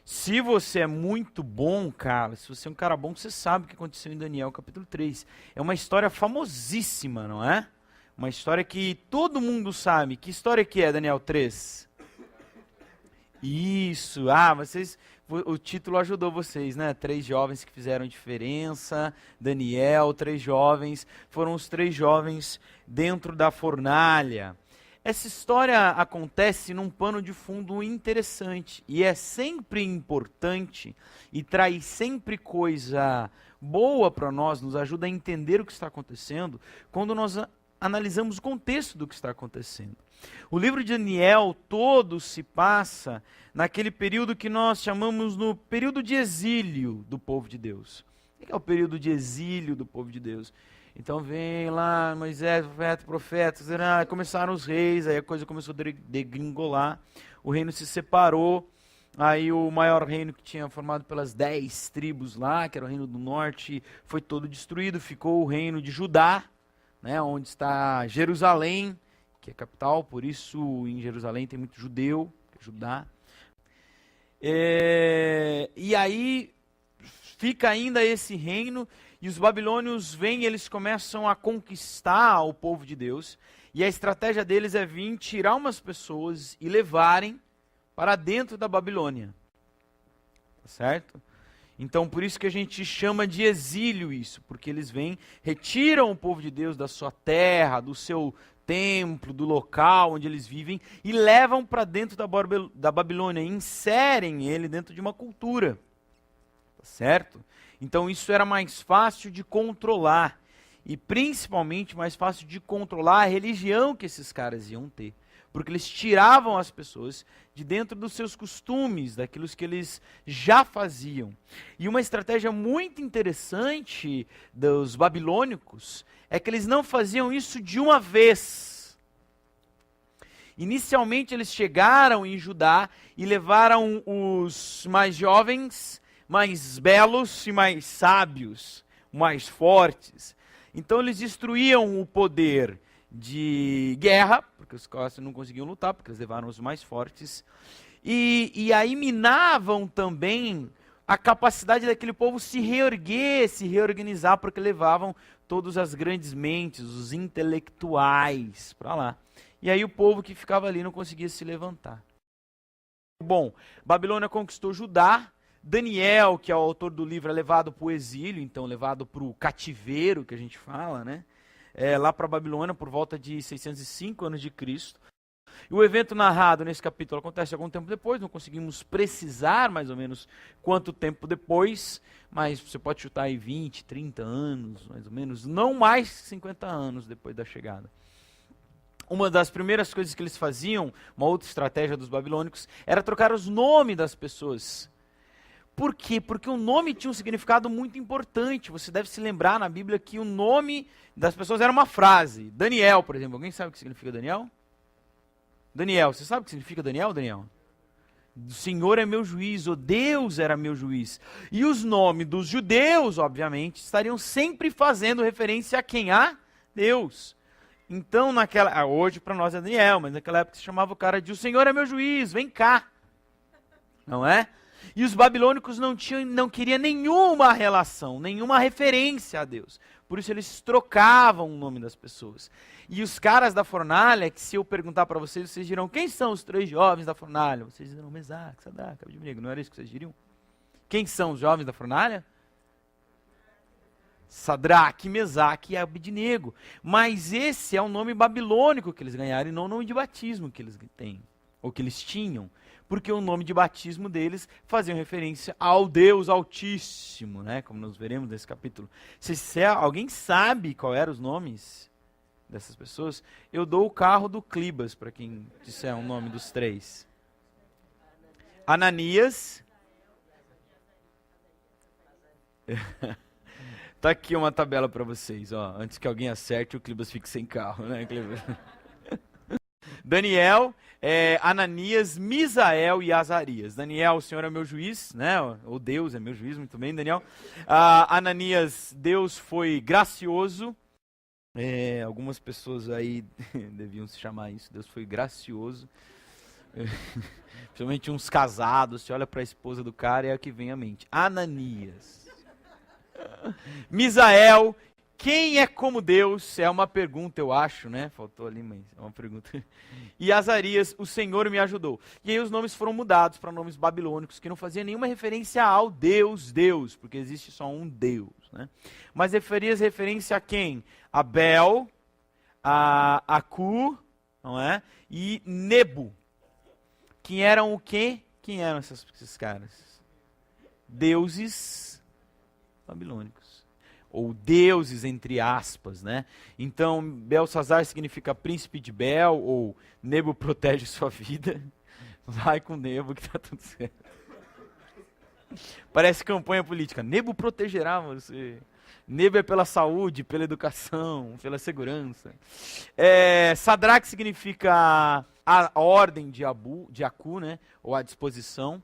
Se você é muito bom, cara, se você é um cara bom, você sabe o que aconteceu em Daniel capítulo 3. É uma história famosíssima, não é? Uma história que todo mundo sabe. Que história que é, Daniel 3? Isso, o título ajudou vocês, né? 3 jovens que fizeram diferença, Daniel, 3 jovens, foram os 3 jovens dentro da fornalha. Essa história acontece num pano de fundo interessante, e é sempre importante, e traz sempre coisa boa para nós, nos ajuda a entender o que está acontecendo, quando nós analisamos o contexto do que está acontecendo. O livro de Daniel todo se passa naquele período que nós chamamos no período de exílio do povo de Deus. O que é o período de exílio do povo de Deus? Então vem lá Moisés, profetas, começaram os reis, aí a coisa começou a degringolar, o reino se separou, aí o maior reino que tinha formado pelas 10 tribos lá, que era o reino do norte, foi todo destruído, ficou o reino de Judá, né, onde está Jerusalém, que é capital, por isso em Jerusalém tem muito judeu, Judá. E aí fica ainda esse reino, e os babilônios vêm e eles começam a conquistar o povo de Deus, e a estratégia deles é vir tirar umas pessoas e levarem para dentro da Babilônia. Tá certo? Então por isso que a gente chama de exílio isso, porque eles vêm, retiram o povo de Deus da sua terra, do seu templo, do local onde eles vivem, e levam para dentro da Babilônia, inserem ele dentro de uma cultura. Tá certo? Então isso era mais fácil de controlar, e principalmente mais fácil de controlar a religião que esses caras iam ter, porque eles tiravam as pessoas de dentro dos seus costumes, daquilo que eles já faziam. E uma estratégia muito interessante dos babilônicos é que eles não faziam isso de uma vez. Inicialmente eles chegaram em Judá e levaram os mais jovens, mais belos e mais sábios, mais fortes. Então eles destruíam o poder de guerra, porque os caras não conseguiam lutar, porque eles levaram os mais fortes, e aí minavam também a capacidade daquele povo se reerguer, se reorganizar, porque levavam todas as grandes mentes, os intelectuais para lá. E aí o povo que ficava ali não conseguia se levantar. Bom, Babilônia conquistou Judá. Daniel, que é o autor do livro, é levado para o exílio, então levado para o cativeiro, que a gente fala, né? Lá para a Babilônia, por volta de 605 anos de Cristo. E o evento narrado nesse capítulo acontece algum tempo depois, não conseguimos precisar mais ou menos quanto tempo depois, mas você pode chutar aí 20, 30 anos, mais ou menos, não mais 50 anos depois da chegada. Uma das primeiras coisas que eles faziam, uma outra estratégia dos babilônicos, era trocar os nomes das pessoas. Por quê? Porque o nome tinha um significado muito importante. Você deve se lembrar na Bíblia que o nome das pessoas era uma frase. Daniel, por exemplo. Alguém sabe o que significa Daniel? Daniel, você sabe o que significa Daniel, Daniel? O Senhor é meu juiz, o Deus era meu juiz. E os nomes dos judeus, obviamente, estariam sempre fazendo referência a quem? A Deus. Então, hoje para nós é Daniel, mas naquela época se chamava o cara de o Senhor é meu juiz, vem cá. Não é? E os babilônicos não queriam nenhuma relação, nenhuma referência a Deus. Por isso eles trocavam o nome das pessoas. E os caras da fornalha, que se eu perguntar para vocês, vocês dirão, quem são os 3 jovens da fornalha? Vocês dirão, Mesaque, Sadraque, Abednego. Não era isso que vocês diriam? Quem são os jovens da fornalha? Sadraque, Mesaque e Abednego. Mas esse é o nome babilônico que eles ganharam e não o nome de batismo que eles têm, ou que eles tinham. Porque o nome de batismo deles fazia referência ao Deus Altíssimo, né? Como nós veremos nesse capítulo. Alguém sabe qual eram os nomes dessas pessoas? Eu dou o carro do Clibas, para quem disser o nome dos 3. Ananias. Tá aqui uma tabela para vocês, ó. Antes que alguém acerte, o Clibas fique sem carro, né, Clibas? Daniel, Ananias, Misael e Azarias. Daniel, o Senhor é meu juiz, né? O Deus é meu juiz, muito bem, Daniel. Ananias, Deus foi gracioso. Algumas pessoas aí deviam se chamar isso, Deus foi gracioso. Principalmente uns casados, você olha para a esposa do cara e é o que vem à mente. Ananias. Misael, quem é como Deus? É uma pergunta, eu acho, né? Faltou ali, mas é uma pergunta. E Azarias, o Senhor me ajudou. E aí os nomes foram mudados para nomes babilônicos, que não faziam nenhuma referência ao Deus, porque existe só um Deus, né? Mas referência a quem? A Bel, a Acu, não é? E Nebo. Que eram o quê? Quem eram esses caras? Deuses babilônicos. Ou deuses, entre aspas, né? Então, Belsazar significa príncipe de Bel, ou Nebo protege sua vida. Vai com Nebo que tá tudo certo. Parece campanha política. Nebo protegerá você. Nebo é pela saúde, pela educação, pela segurança. Sadraque significa a ordem de Acu, né? Ou a disposição.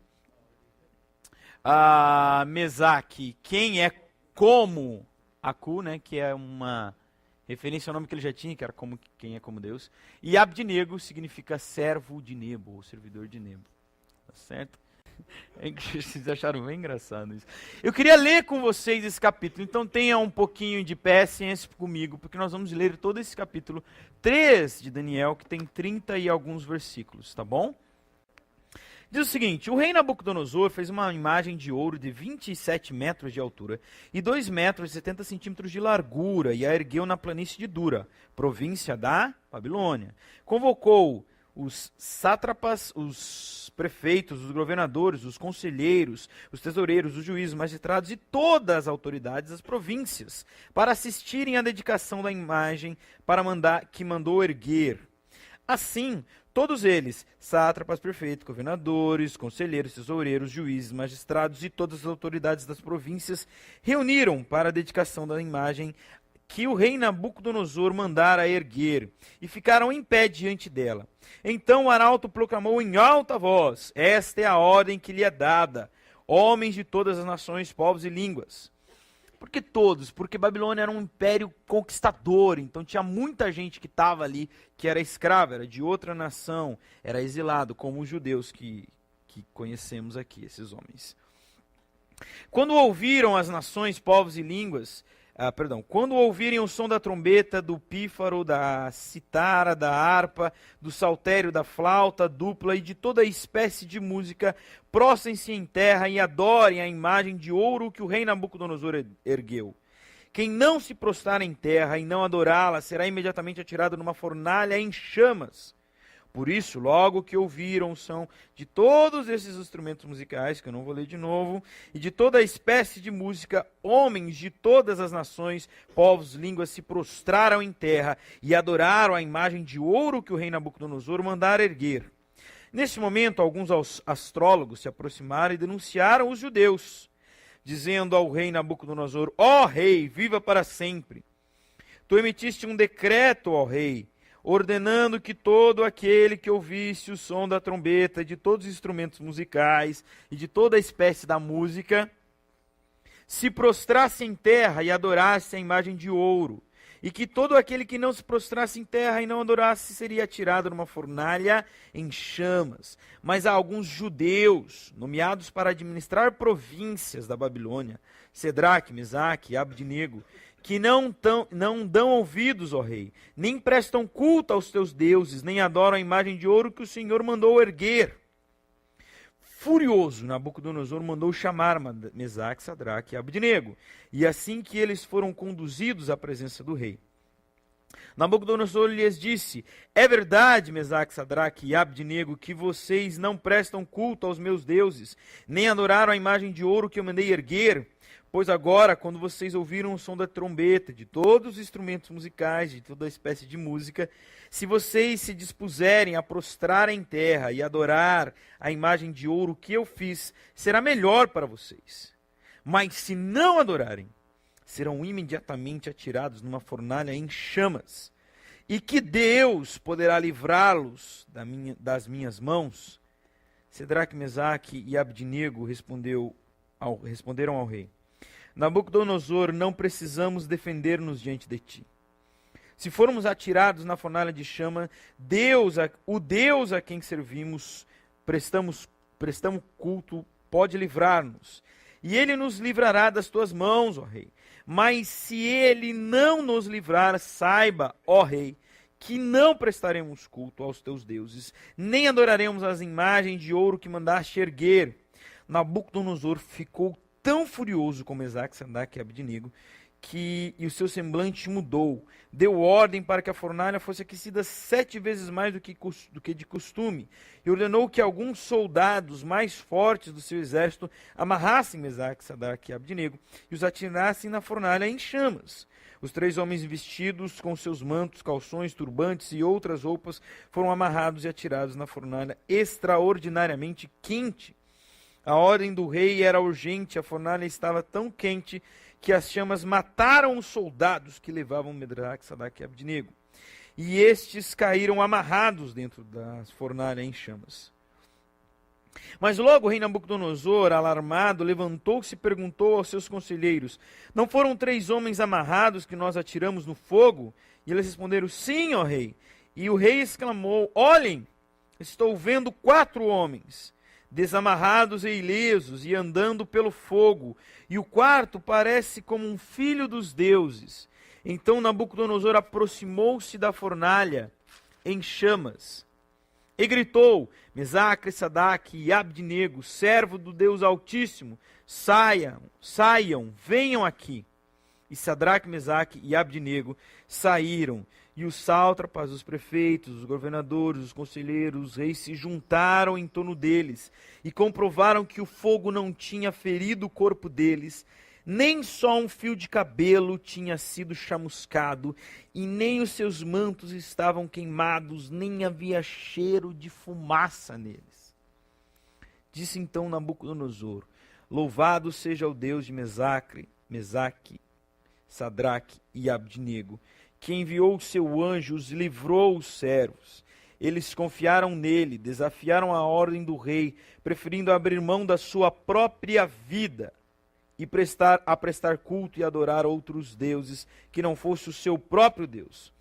Mesaque, quem é como Acu, né? Que é uma referência ao nome que ele já tinha, que era como quem é como Deus. E Abdinego significa servo de Nebo, ou servidor de Nebo. Tá certo? Vocês acharam bem engraçado isso. Eu queria ler com vocês esse capítulo, então tenha um pouquinho de paciência comigo, porque nós vamos ler todo esse capítulo 3 de Daniel, que tem 30 e alguns versículos, tá bom? Diz o seguinte: o rei Nabucodonosor fez uma imagem de ouro de 27 metros de altura e 2 metros e 70 centímetros de largura, e a ergueu na planície de Dura, província da Babilônia. Convocou os sátrapas, os prefeitos, os governadores, os conselheiros, os tesoureiros, os juízes, magistrados e todas as autoridades das províncias para assistirem à dedicação da imagem que mandou erguer. Assim, todos eles, sátrapas, prefeitos, governadores, conselheiros, tesoureiros, juízes, magistrados e todas as autoridades das províncias, reuniram para a dedicação da imagem que o rei Nabucodonosor mandara erguer, e ficaram em pé diante dela. Então o arauto proclamou em alta voz: esta é a ordem que lhe é dada, homens de todas as nações, povos e línguas. Por que todos? Porque Babilônia era um império conquistador, então tinha muita gente que estava ali, que era escrava, era de outra nação, era exilado, como os judeus que conhecemos aqui, esses homens. Quando ouviram as nações, povos e línguas, quando ouvirem o som da trombeta, do pífaro, da citara, da harpa, do saltério, da flauta dupla e de toda espécie de música, prostrem-se em terra e adorem a imagem de ouro que o rei Nabucodonosor ergueu. Quem não se prostrar em terra e não adorá-la será imediatamente atirado numa fornalha em chamas. Por isso, logo que ouviram o som de todos esses instrumentos musicais, que eu não vou ler de novo, e de toda a espécie de música, homens de todas as nações, povos, línguas, se prostraram em terra e adoraram a imagem de ouro que o rei Nabucodonosor mandara erguer. Neste momento, alguns astrólogos se aproximaram e denunciaram os judeus, dizendo ao rei Nabucodonosor: ó rei, viva para sempre! Tu emitiste um decreto, ó rei, ordenando que todo aquele que ouvisse o som da trombeta, de todos os instrumentos musicais e de toda a espécie da música, se prostrasse em terra e adorasse a imagem de ouro, e que todo aquele que não se prostrasse em terra e não adorasse seria atirado numa fornalha em chamas. Mas há alguns judeus, nomeados para administrar províncias da Babilônia, Sadraque, Mesaque e Abdinego, que não dão ouvidos, ó rei, nem prestam culto aos teus deuses, nem adoram a imagem de ouro que o Senhor mandou erguer. Furioso, Nabucodonosor mandou chamar Mesaque, Sadraque e Abdinego, e assim que eles foram conduzidos à presença do rei, Nabucodonosor lhes disse: é verdade, Mesaque, Sadraque e Abdinego, que vocês não prestam culto aos meus deuses, nem adoraram a imagem de ouro que eu mandei erguer. Pois agora, quando vocês ouviram o som da trombeta, de todos os instrumentos musicais, de toda espécie de música, se vocês se dispuserem a prostrar em terra e adorar a imagem de ouro que eu fiz, será melhor para vocês. Mas se não adorarem, serão imediatamente atirados numa fornalha em chamas. E que Deus poderá livrá-los das minhas mãos? Sadraque, Mesaque e Abdinego responderam ao rei: Nabucodonosor, não precisamos defender-nos diante de ti. Se formos atirados na fornalha de chama, o Deus a quem servimos, prestamos culto, pode livrar-nos. E ele nos livrará das tuas mãos, ó rei. Mas se ele não nos livrar, saiba, ó rei, que não prestaremos culto aos teus deuses, nem adoraremos as imagens de ouro que mandaste erguer. Nabucodonosor ficou tão furioso com Mesaque, Sadraque e Abednego, e o seu semblante mudou. Deu ordem para que a fornalha fosse aquecida 7 vezes mais do que de costume, e ordenou que alguns soldados mais fortes do seu exército amarrassem Mesaque, Sadraque e Abednego e os atirassem na fornalha em chamas. Os 3 homens vestidos com seus mantos, calções, turbantes e outras roupas foram amarrados e atirados na fornalha extraordinariamente quente. A ordem do rei era urgente, a fornalha estava tão quente que as chamas mataram os soldados que levavam Mesaque, Sadraque e Abednego. E estes caíram amarrados dentro da fornalha em chamas. Mas logo o rei Nabucodonosor, alarmado, levantou-se e perguntou aos seus conselheiros: não foram 3 homens amarrados que nós atiramos no fogo? E eles responderam: sim, ó rei. E o rei exclamou: olhem, estou vendo 4 homens, desamarrados e ilesos, e andando pelo fogo, e o quarto parece como um filho dos deuses. Então Nabucodonosor aproximou-se da fornalha em chamas e gritou: Mesaque, Sadraque e Abednego, servo do Deus Altíssimo, saiam, venham aqui. E Sadraque, Mesaque e Abednego saíram. E os sátrapas, os prefeitos, os governadores, os conselheiros, os reis se juntaram em torno deles e comprovaram que o fogo não tinha ferido o corpo deles, nem só um fio de cabelo tinha sido chamuscado, e nem os seus mantos estavam queimados, nem havia cheiro de fumaça neles. Disse então Nabucodonosor: louvado seja o Deus de Mesaque, Sadraque e Abednego, que enviou o seu anjo, os livrou os servos. Eles confiaram nele, desafiaram a ordem do rei, preferindo abrir mão da sua própria vida e prestar culto e adorar outros deuses que não fosse o seu próprio Deus.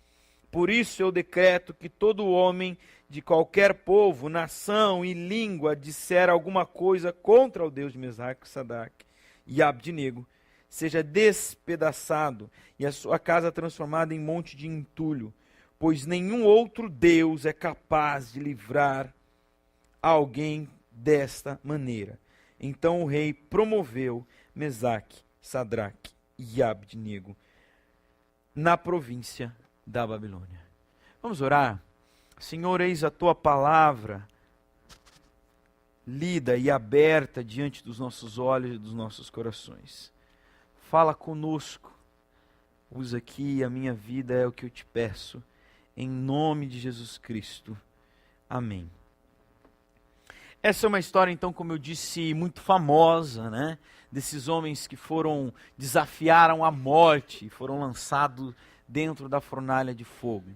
Por isso eu decreto que todo homem de qualquer povo, nação e língua disser alguma coisa contra o Deus de Mesaque, Sadraque e Abednego, seja despedaçado e a sua casa transformada em monte de entulho, pois nenhum outro Deus é capaz de livrar alguém desta maneira. Então o rei promoveu Mesaque, Sadraque e Abednego na província da Babilônia. Vamos orar? Senhor, eis a tua palavra lida e aberta diante dos nossos olhos e dos nossos corações. Fala conosco, usa aqui a minha vida, é o que eu te peço, em nome de Jesus Cristo. Amém. Essa é uma história, então, como eu disse, muito famosa, né? Desses homens que desafiaram a morte, foram lançados dentro da fornalha de fogo.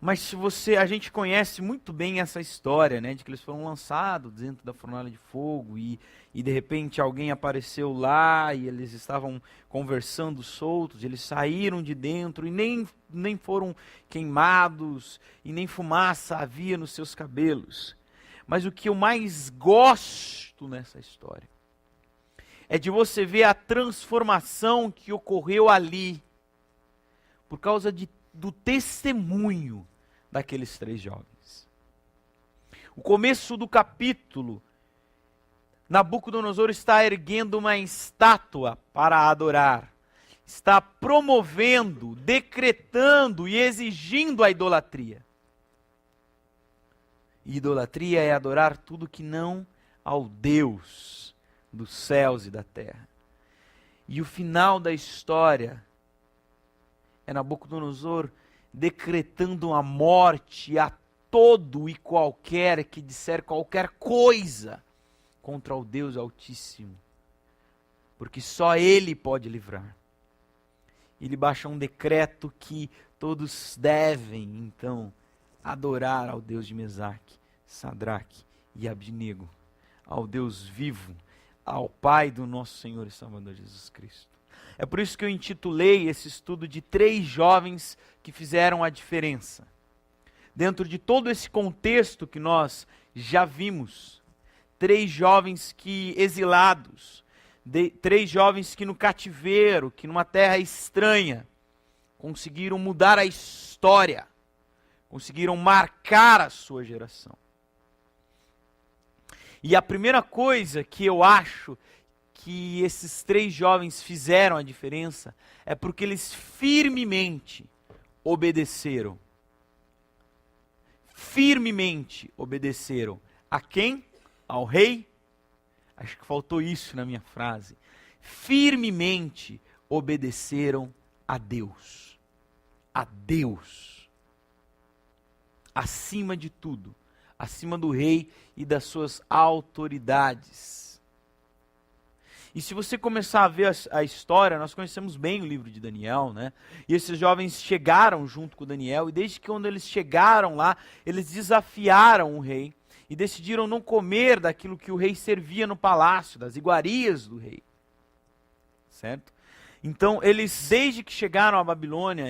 Mas a gente conhece muito bem essa história, né, de que eles foram lançados dentro da fornalha de fogo e de repente alguém apareceu lá e eles estavam conversando soltos, eles saíram de dentro e nem foram queimados e nem fumaça havia nos seus cabelos. Mas o que eu mais gosto nessa história é de você ver a transformação que ocorreu ali por causa do testemunho daqueles 3 jovens. O começo do capítulo, Nabucodonosor está erguendo uma estátua para adorar. Está promovendo, decretando e exigindo a idolatria. E idolatria é adorar tudo que não ao Deus dos céus e da terra. E o final da história é Nabucodonosor decretando a morte a todo e qualquer que disser qualquer coisa contra o Deus Altíssimo, porque só Ele pode livrar. Ele baixa um decreto que todos devem, então, adorar ao Deus de Mesaque, Sadraque e Abednego, ao Deus vivo, ao Pai do nosso Senhor e Salvador Jesus Cristo. É por isso que eu intitulei esse estudo de 3 jovens que fizeram a diferença. Dentro de todo esse contexto que nós já vimos, 3 jovens que exilados, 3 jovens que no cativeiro, que numa terra estranha, conseguiram mudar a história, conseguiram marcar a sua geração. E a primeira coisa que eu acho que esses 3 jovens fizeram a diferença é porque eles firmemente obedeceram. Firmemente obedeceram. A quem? Ao rei? Acho que faltou isso na minha frase. Firmemente obedeceram a Deus. A Deus. Acima de tudo. Acima do rei e das suas autoridades. E se você começar a ver a história, nós conhecemos bem o livro de Daniel, né? E esses jovens chegaram junto com Daniel, e desde que quando eles chegaram lá, eles desafiaram o rei, e decidiram não comer daquilo que o rei servia no palácio, das iguarias do rei. Certo? Então, eles, desde que chegaram à Babilônia,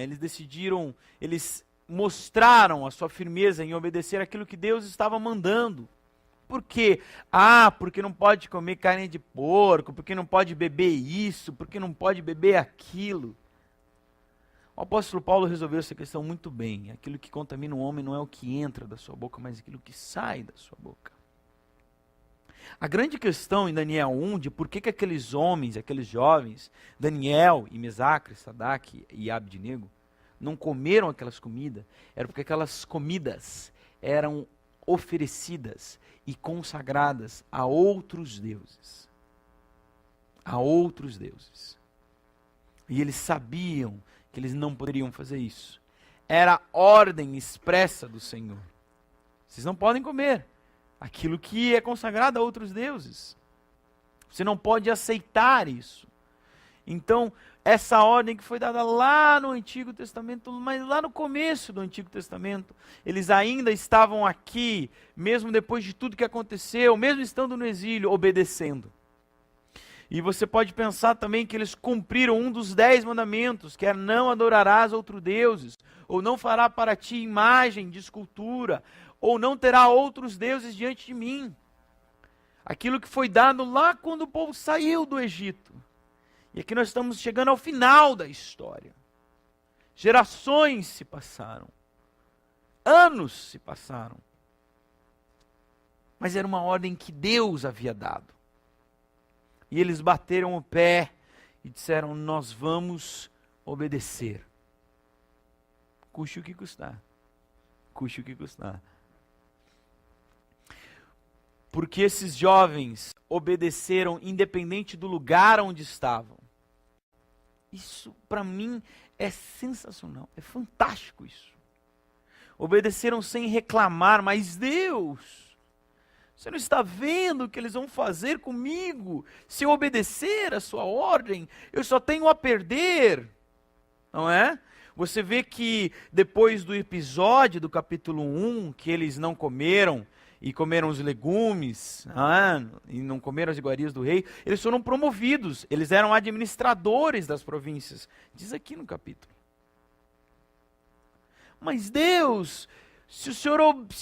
eles mostraram a sua firmeza em obedecer aquilo que Deus estava mandando. Por quê? Porque não pode comer carne de porco, porque não pode beber isso, porque não pode beber aquilo. O apóstolo Paulo resolveu essa questão muito bem. Aquilo que contamina o homem não é o que entra da sua boca, mas aquilo que sai da sua boca. A grande questão em Daniel 1, de por que aqueles homens, aqueles jovens, Daniel e Mesaque, Sadraque e Abednego, não comeram aquelas comidas, era porque aquelas comidas eram oferecidas e consagradas a outros deuses. A outros deuses. E eles sabiam que eles não poderiam fazer isso. Era a ordem expressa do Senhor. Vocês não podem comer aquilo que é consagrado a outros deuses. Você não pode aceitar isso. Então, essa ordem que foi dada lá no Antigo Testamento, mas lá no começo do Antigo Testamento, eles ainda estavam aqui, mesmo depois de tudo que aconteceu, mesmo estando no exílio, obedecendo. E você pode pensar também que eles cumpriram um dos 10 mandamentos, que é não adorarás outros deuses, ou não fará para ti imagem de escultura, ou não terá outros deuses diante de mim. Aquilo que foi dado lá quando o povo saiu do Egito. E aqui nós estamos chegando ao final da história. Gerações se passaram. Anos se passaram. Mas era uma ordem que Deus havia dado. E eles bateram o pé e disseram, nós vamos obedecer. Custe o que custar. Custe o que custar. Porque esses jovens obedeceram independente do lugar onde estavam. Isso para mim é sensacional, é fantástico isso. Obedeceram sem reclamar, mas Deus, você não está vendo o que eles vão fazer comigo? Se eu obedecer a sua ordem, eu só tenho a perder, não é? Você vê que depois do episódio do capítulo 1, que eles não comeram, e comeram os legumes, e não comeram as iguarias do rei, eles foram promovidos, eles eram administradores das províncias. Diz aqui no capítulo. Mas Deus, se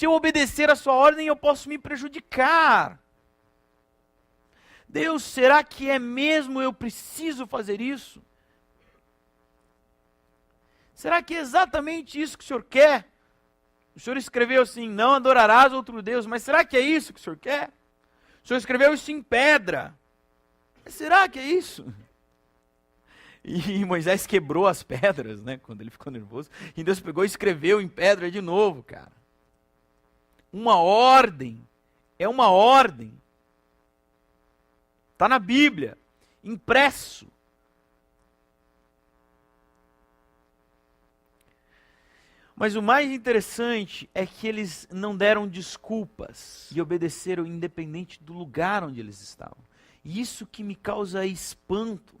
eu obedecer a sua ordem, eu posso me prejudicar. Deus, será que é mesmo eu preciso fazer isso? Será que é exatamente isso que o Senhor quer? O Senhor escreveu assim, não adorarás outro Deus, mas será que é isso que o Senhor quer? O Senhor escreveu isso em pedra, mas será que é isso? E Moisés quebrou as pedras, né, quando ele ficou nervoso, e Deus pegou e escreveu em pedra de novo, cara. Uma ordem, é uma ordem, está na Bíblia, impresso. Mas o mais interessante é que eles não deram desculpas e obedeceram independente do lugar onde eles estavam. E isso que me causa espanto,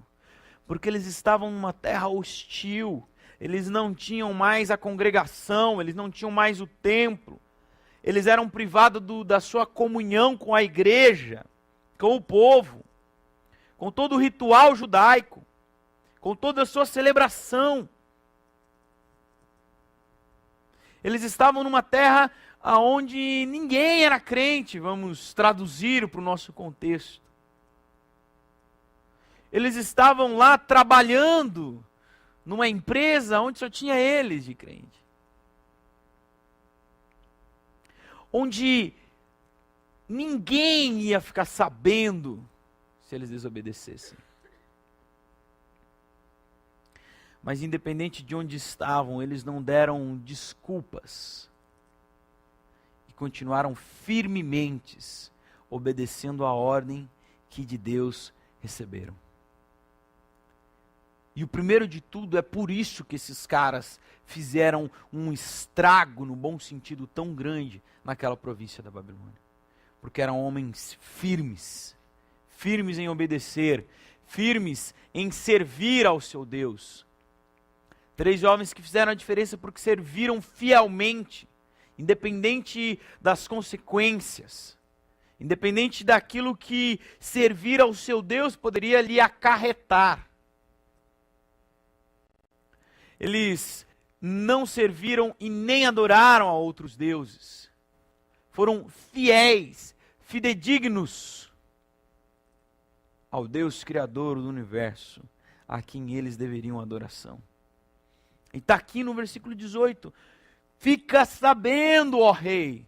porque eles estavam numa terra hostil, eles não tinham mais a congregação, eles não tinham mais o templo, eles eram privados da sua comunhão com a igreja, com o povo, com todo o ritual judaico, com toda a sua celebração. Eles estavam numa terra onde ninguém era crente, vamos traduzir para o nosso contexto. Eles estavam lá trabalhando numa empresa onde só tinha eles de crente. Onde ninguém ia ficar sabendo se eles desobedecessem. Mas independente de onde estavam, eles não deram desculpas. E continuaram firmemente obedecendo a ordem que de Deus receberam. E o primeiro de tudo, é por isso que esses caras fizeram um estrago, no bom sentido, tão grande naquela província da Babilônia. Porque eram homens firmes, firmes em obedecer, firmes em servir ao seu Deus. 3 jovens que fizeram a diferença porque serviram fielmente, independente das consequências, independente daquilo que servir ao seu Deus poderia lhe acarretar. Eles não serviram e nem adoraram a outros deuses. Foram fiéis, fidedignos ao Deus Criador do universo, a quem eles deveriam adoração. E está aqui no versículo 18. Fica sabendo, ó rei,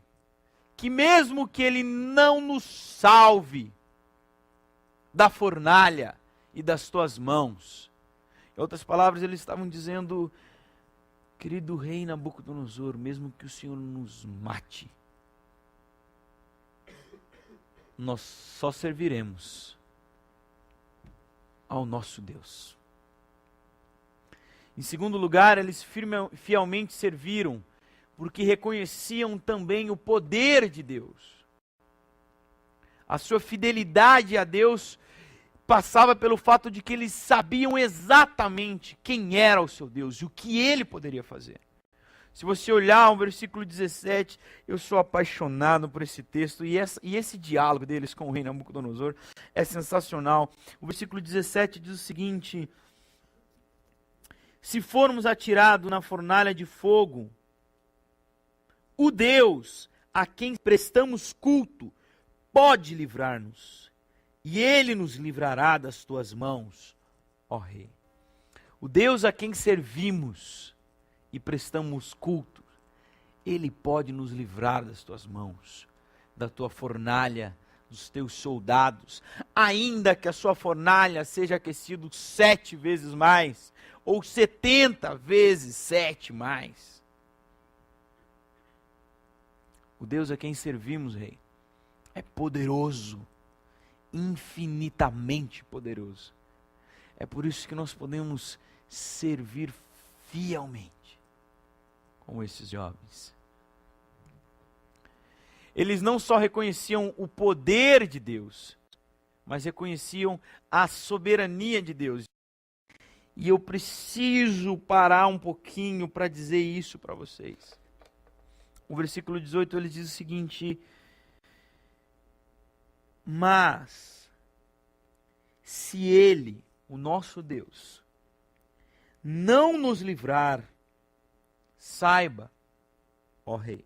que mesmo que ele não nos salve da fornalha e das tuas mãos. Em outras palavras, eles estavam dizendo: querido rei Nabucodonosor, mesmo que o Senhor nos mate, nós só serviremos ao nosso Deus. Em segundo lugar, eles fielmente serviram, porque reconheciam também o poder de Deus. A sua fidelidade a Deus passava pelo fato de que eles sabiam exatamente quem era o seu Deus e o que ele poderia fazer. Se você olhar o versículo 17, eu sou apaixonado por esse texto, e esse diálogo deles com o rei Nabucodonosor é sensacional. O versículo 17 diz o seguinte: se formos atirados na fornalha de fogo, o Deus a quem prestamos culto pode livrar-nos, e ele nos livrará das tuas mãos, ó rei. O Deus a quem servimos e prestamos culto, ele pode nos livrar das tuas mãos, da tua fornalha, dos teus soldados, ainda que a sua fornalha seja aquecida 7 vezes mais, ou 70 vezes 7 mais. O Deus a quem servimos, rei, é poderoso, infinitamente poderoso. É por isso que nós podemos servir fielmente, como esses jovens. Eles não só reconheciam o poder de Deus, mas reconheciam a soberania de Deus. E eu preciso parar um pouquinho para dizer isso para vocês. O versículo 18, ele diz o seguinte: mas, se ele, o nosso Deus, não nos livrar, saiba, ó rei,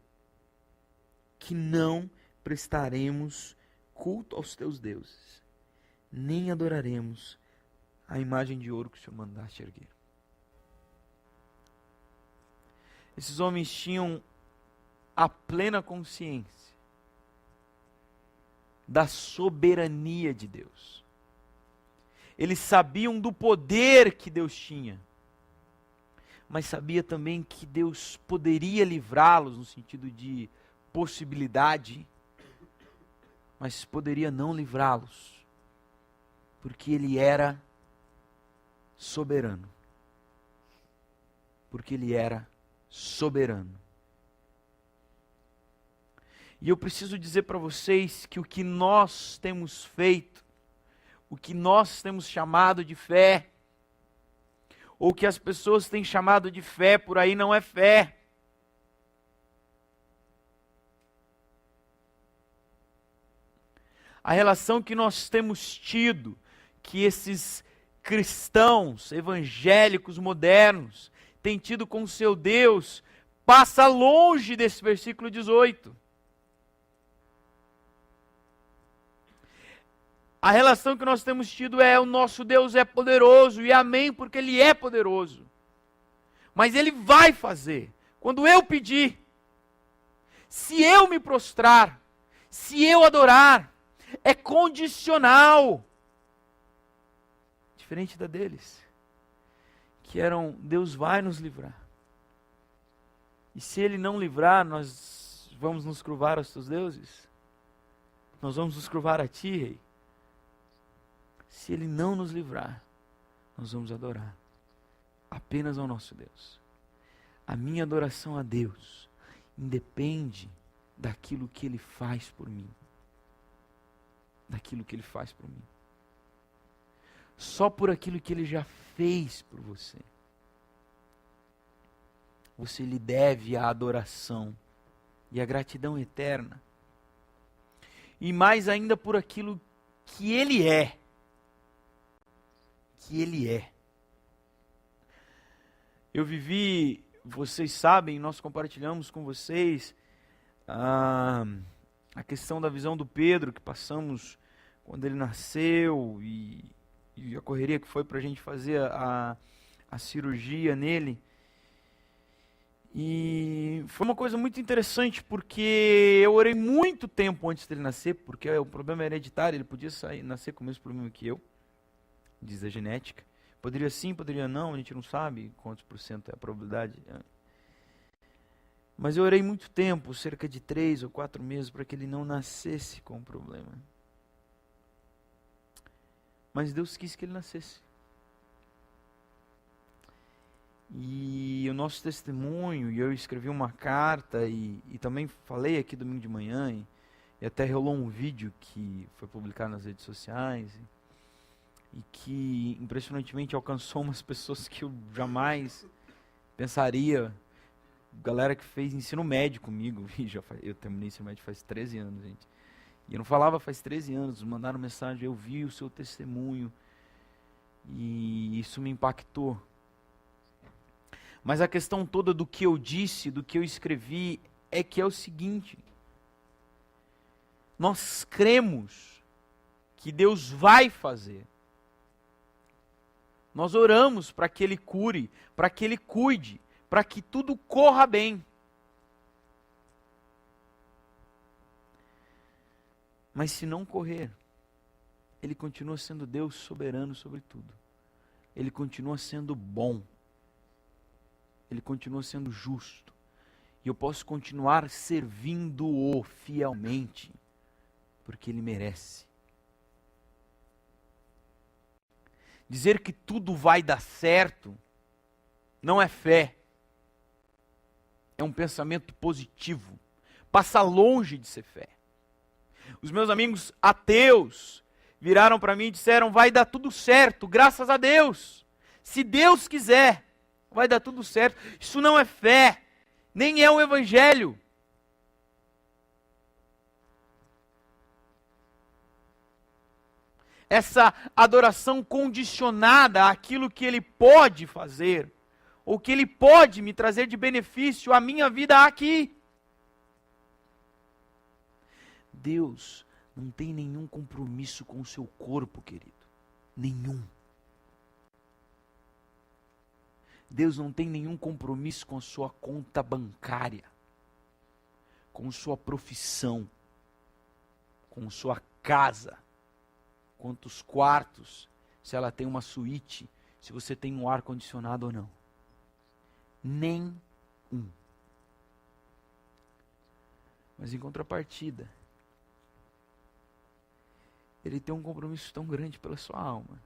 que não prestaremos culto aos teus deuses, nem adoraremos a imagem de ouro que o Senhor mandaste erguer. Esses homens tinham a plena consciência da soberania de Deus. Eles sabiam do poder que Deus tinha, mas sabia também que Deus poderia livrá-los no sentido de possibilidade, mas poderia não livrá-los, porque Ele era soberano. Porque Ele era soberano. E eu preciso dizer para vocês que o que nós temos feito, o que nós temos chamado de fé, ou que as pessoas têm chamado de fé por aí, não é fé. A relação que nós temos tido, que esses cristãos, evangélicos modernos, têm tido com o seu Deus, passa longe desse versículo 18. A relação que nós temos tido é: o nosso Deus é poderoso, e amém, porque Ele é poderoso. Mas Ele vai fazer, quando eu pedir, se eu me prostrar, se eu adorar, é condicional. Diferente da deles, que eram: Deus vai nos livrar. E se Ele não livrar, nós vamos nos curvar aos teus deuses? Nós vamos nos curvar a Ti, Rei? Se Ele não nos livrar, nós vamos adorar apenas ao nosso Deus. A minha adoração a Deus independe daquilo que Ele faz por mim. Daquilo que Ele faz por mim. Só por aquilo que Ele já fez por você. Você lhe deve a adoração e a gratidão eterna. E mais ainda por aquilo que Ele é. Que Ele é. Eu vivi, vocês sabem, nós compartilhamos com vocês a questão da visão do Pedro, que passamos quando ele nasceu, e a correria que foi para a gente fazer a cirurgia nele. E foi uma coisa muito interessante, porque eu orei muito tempo antes dele nascer, porque o problema é hereditário, ele podia nascer com o mesmo problema que eu, diz a genética. Poderia sim, poderia não, a gente não sabe quantos por cento é a probabilidade. Mas eu orei muito tempo, cerca de 3 ou 4 meses, para que ele não nascesse com o problema. Mas Deus quis que ele nascesse. E o nosso testemunho, e eu escrevi uma carta, e também falei aqui domingo de manhã, e até rolou um vídeo que foi publicado nas redes sociais, e que impressionantemente alcançou umas pessoas que eu jamais pensaria. Galera que fez ensino médio comigo, e eu terminei ensino médio faz 13 anos, gente. E eu não falava faz 13 anos, mandaram mensagem: eu vi o seu testemunho, e isso me impactou. Mas a questão toda do que eu disse, do que eu escrevi, é que é o seguinte: nós cremos que Deus vai fazer. Nós oramos para que Ele cure, para que Ele cuide, para que tudo corra bem. Mas se não correr, Ele continua sendo Deus soberano sobre tudo. Ele continua sendo bom. Ele continua sendo justo. E eu posso continuar servindo-o fielmente, porque Ele merece. Dizer que tudo vai dar certo não é fé. É um pensamento positivo. Passa longe de ser fé. Os meus amigos ateus viraram para mim e disseram: vai dar tudo certo, graças a Deus. Se Deus quiser, vai dar tudo certo. Isso não é fé, nem é o evangelho. Essa adoração condicionada àquilo que Ele pode fazer, ou que Ele pode me trazer de benefício à minha vida aqui. Deus não tem nenhum compromisso com o seu corpo, querido. Nenhum. Deus não tem nenhum compromisso com a sua conta bancária, com sua profissão, com sua casa, quantos quartos, se ela tem uma suíte, se você tem um ar-condicionado ou não. Nem um. Mas em contrapartida, Ele tem um compromisso tão grande pela sua alma,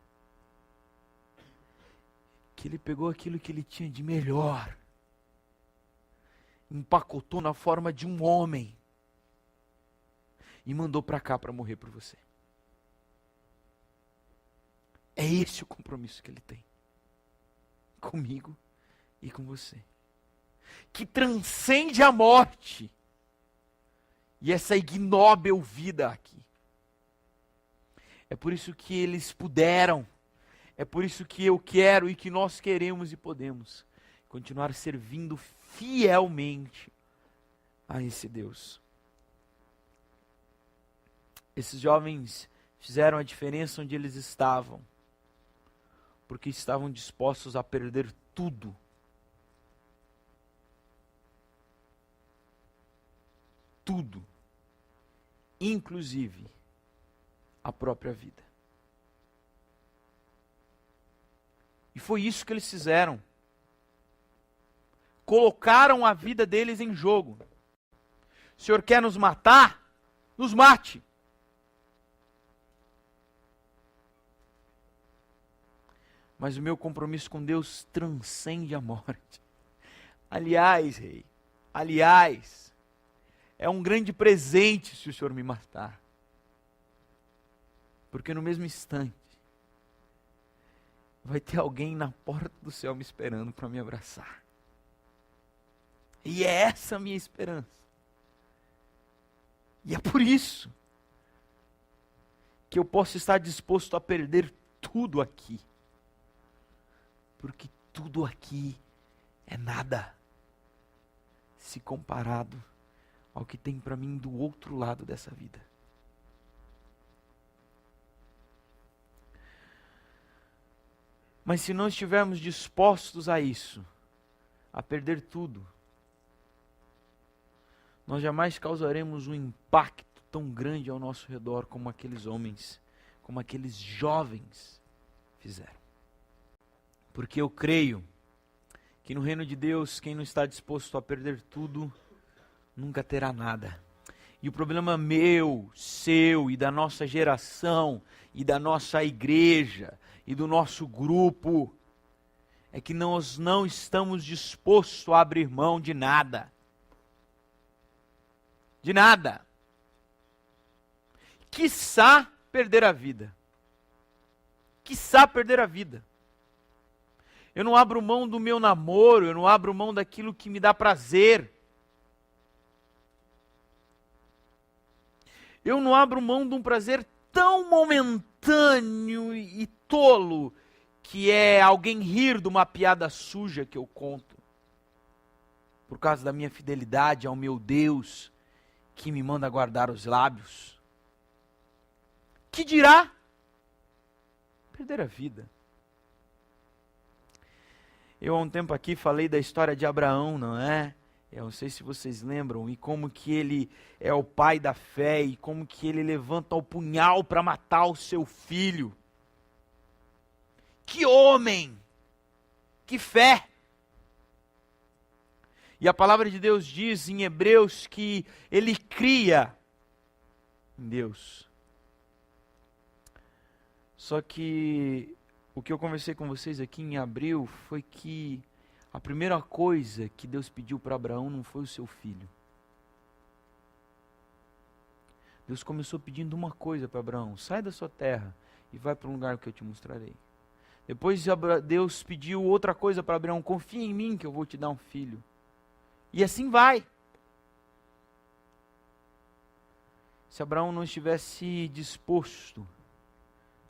que Ele pegou aquilo que Ele tinha de melhor, empacotou na forma de um homem, e mandou para cá para morrer por você. É esse o compromisso que Ele tem comigo e com você, que transcende a morte e essa ignóbil vida aqui. É por isso que eles puderam, É por isso que eu quero e que nós queremos e podemos continuar servindo fielmente a esse Deus. Esses jovens fizeram a diferença onde eles estavam, porque estavam dispostos a perder tudo. Tudo, inclusive a própria vida. E foi isso que eles fizeram. Colocaram a vida deles em jogo. O Senhor quer nos matar? Nos mate. Mas o meu compromisso com Deus transcende a morte. Aliás, rei, é um grande presente se o Senhor me matar. Porque no mesmo instante, vai ter alguém na porta do céu me esperando para me abraçar. E é essa a minha esperança. E é por isso que eu posso estar disposto a perder tudo aqui. Porque tudo aqui é nada se comparado ao que tem para mim do outro lado dessa vida. Mas se não estivermos dispostos a isso, a perder tudo, nós jamais causaremos um impacto tão grande ao nosso redor como aqueles homens, como aqueles jovens fizeram. Porque eu creio que no reino de Deus, quem não está disposto a perder tudo, nunca terá nada. E o problema meu, seu e da nossa geração, e da nossa igreja, e do nosso grupo, é que nós não estamos dispostos a abrir mão de nada. De nada. Quiçá perder a vida. Quiçá perder a vida. Eu não abro mão do meu namoro, eu não abro mão daquilo que me dá prazer. Eu não abro mão de um prazer tão momentâneo e tolo, que é alguém rir de uma piada suja que eu conto, por causa da minha fidelidade ao meu Deus, que me manda guardar os lábios. Que dirá? Perder a vida. Eu há um tempo aqui falei da história de Abraão, não é? Eu não sei se vocês lembram, e como que ele é o pai da fé, e como que ele levanta o punhal para matar o seu filho. Que homem! Que fé! E a palavra de Deus diz em Hebreus que ele cria em Deus. Só que o que eu conversei com vocês aqui em abril foi que a primeira coisa que Deus pediu para Abraão não foi o seu filho. Deus começou pedindo uma coisa para Abraão: sai da sua terra e vai para um lugar que eu te mostrarei. Depois Deus pediu outra coisa para Abraão: confia em mim que eu vou te dar um filho. E assim vai. Se Abraão não estivesse disposto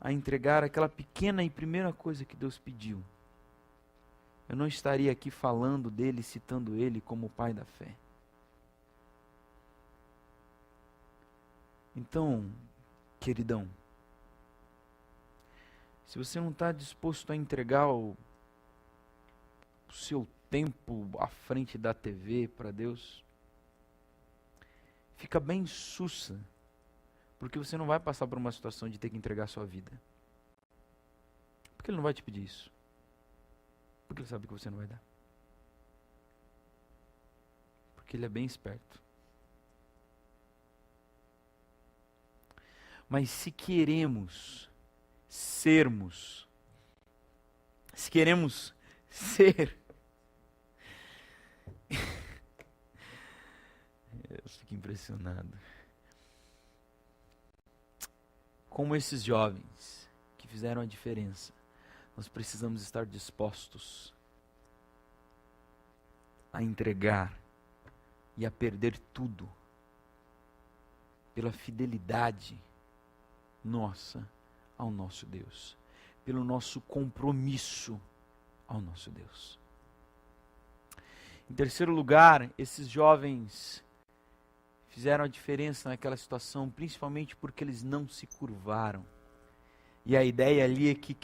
a entregar aquela pequena e primeira coisa que Deus pediu, eu não estaria aqui falando dele, citando ele como o pai da fé. Então, queridão, se você não está disposto a entregar o seu tempo à frente da TV para Deus, fica bem sussa, porque você não vai passar por uma situação de ter que entregar a sua vida. Porque Ele não vai te pedir isso. Porque Ele sabe que você não vai dar. Porque Ele é bem esperto. Mas se queremos ser, eu fico impressionado. Como esses jovens que fizeram a diferença, nós precisamos estar dispostos a entregar e a perder tudo pela fidelidade nossa ao nosso Deus, pelo nosso compromisso ao nosso Deus. Em terceiro lugar, esses jovens fizeram a diferença naquela situação, principalmente porque eles não se curvaram. E a ideia ali é que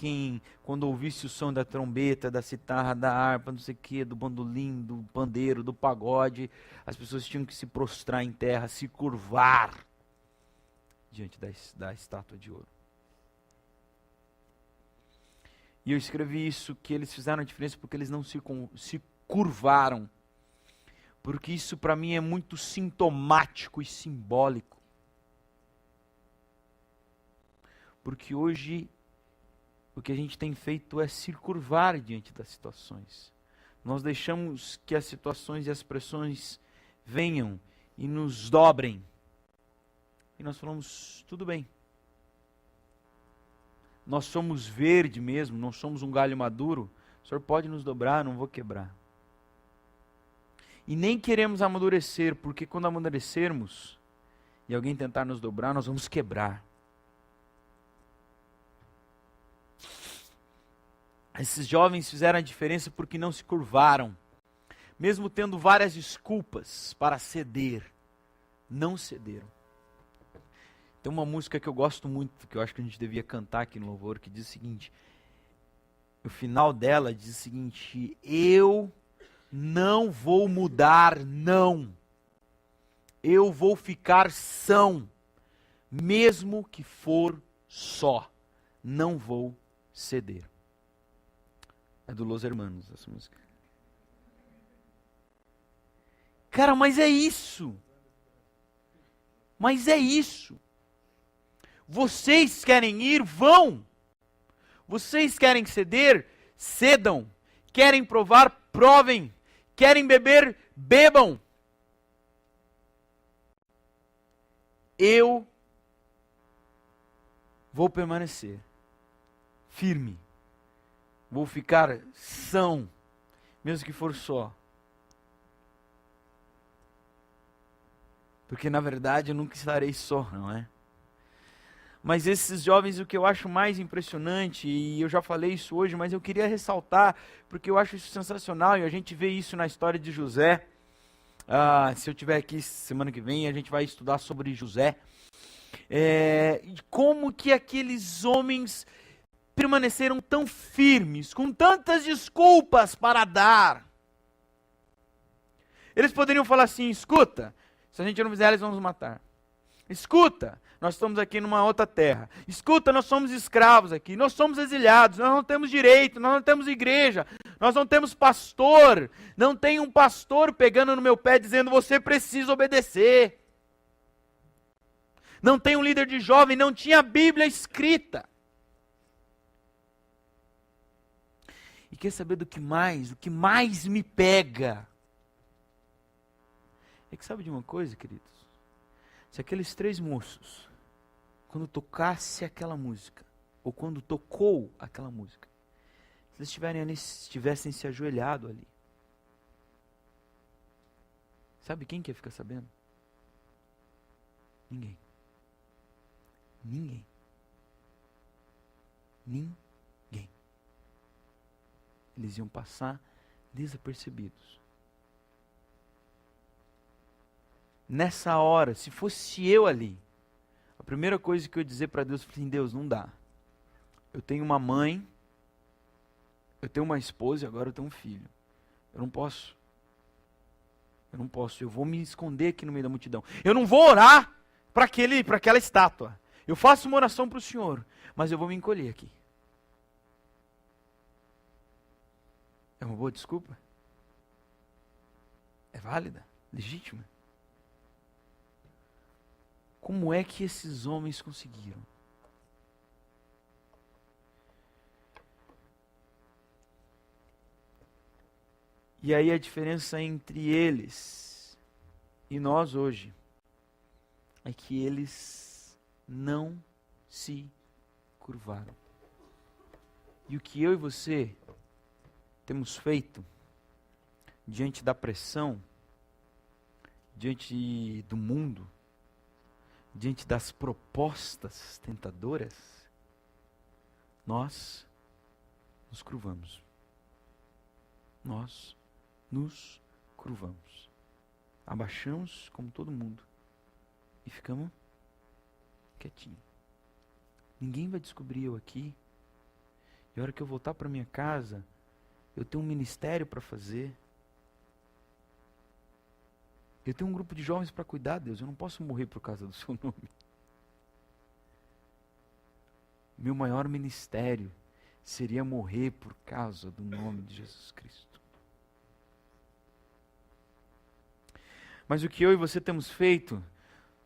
quando ouvisse o som da trombeta, da citarra, da harpa, não sei o quê, do bandolim, do pandeiro, do pagode, as pessoas tinham que se prostrar em terra, se curvar diante da estátua de ouro. E eu escrevi isso, que eles fizeram a diferença porque eles não se curvaram. Porque isso para mim é muito sintomático e simbólico. Porque hoje o que a gente tem feito é se curvar diante das situações. Nós deixamos que as situações e as pressões venham e nos dobrem. E nós falamos, tudo bem. Nós somos verde mesmo, não somos um galho maduro. O Senhor pode nos dobrar, não vou quebrar. E nem queremos amadurecer, porque quando amadurecermos e alguém tentar nos dobrar, nós vamos quebrar. Esses jovens fizeram a diferença porque não se curvaram. Mesmo tendo várias desculpas para ceder, não cederam. Tem uma música que eu gosto muito, que eu acho que a gente devia cantar aqui no louvor, que diz o seguinte, o final dela diz o seguinte, eu não vou mudar, não. Eu vou ficar são, mesmo que for só. Não vou ceder. É do Los Hermanos essa música. Cara, mas é isso. Mas é isso. Vocês querem ir? Vão. Vocês querem ceder? Cedam. Querem provar? Provem. Querem beber? Bebam. Eu vou permanecer firme. Vou ficar são, mesmo que for só. Porque na verdade eu nunca estarei só, não é? Mas esses jovens, o que eu acho mais impressionante, e eu já falei isso hoje, mas eu queria ressaltar, porque eu acho isso sensacional, e a gente vê isso na história de José. Se eu estiver aqui semana que vem, a gente vai estudar sobre José. Como que aqueles homens permaneceram tão firmes, com tantas desculpas para dar. Eles poderiam falar assim, escuta, se a gente não fizer, eles vão nos matar. Escuta, nós estamos aqui numa outra terra. Escuta, nós somos escravos aqui, nós somos exiliados, nós não temos direito, nós não temos igreja, nós não temos pastor, não tem um pastor pegando no meu pé dizendo, você precisa obedecer. Não tem um líder de jovem, não tinha a Bíblia escrita. E quer saber do que mais? O que mais me pega? É que sabe de uma coisa, queridos? Se aqueles três moços, quando tocasse aquela música, ou quando tocou aquela música, se eles tivessem se ajoelhado ali, sabe quem que ia ficar sabendo? Ninguém. Ninguém. Ninguém. Eles iam passar desapercebidos. Nessa hora, se fosse eu ali, a primeira coisa que eu ia dizer para Deus, eu falei, Deus, não dá. Eu tenho uma mãe, eu tenho uma esposa e agora eu tenho um filho. Eu não posso. Eu vou me esconder aqui no meio da multidão. Eu não vou orar para aquela estátua. Eu faço uma oração para o Senhor, mas eu vou me encolher aqui. É uma boa desculpa? É válida? Legítima? Como é que esses homens conseguiram? E aí a diferença entre eles e nós hoje é que eles não se curvaram. E o que eu e você temos feito diante da pressão, diante do mundo, diante das propostas tentadoras, nós nos curvamos. Nós nos curvamos. Abaixamos como todo mundo e ficamos quietinhos. Ninguém vai descobrir eu aqui. E a hora que eu voltar para minha casa, eu tenho um ministério para fazer. Eu tenho um grupo de jovens para cuidar, Deus. Eu não posso morrer por causa do seu nome. Meu maior ministério seria morrer por causa do nome de Jesus Cristo. Mas o que eu e você temos feito,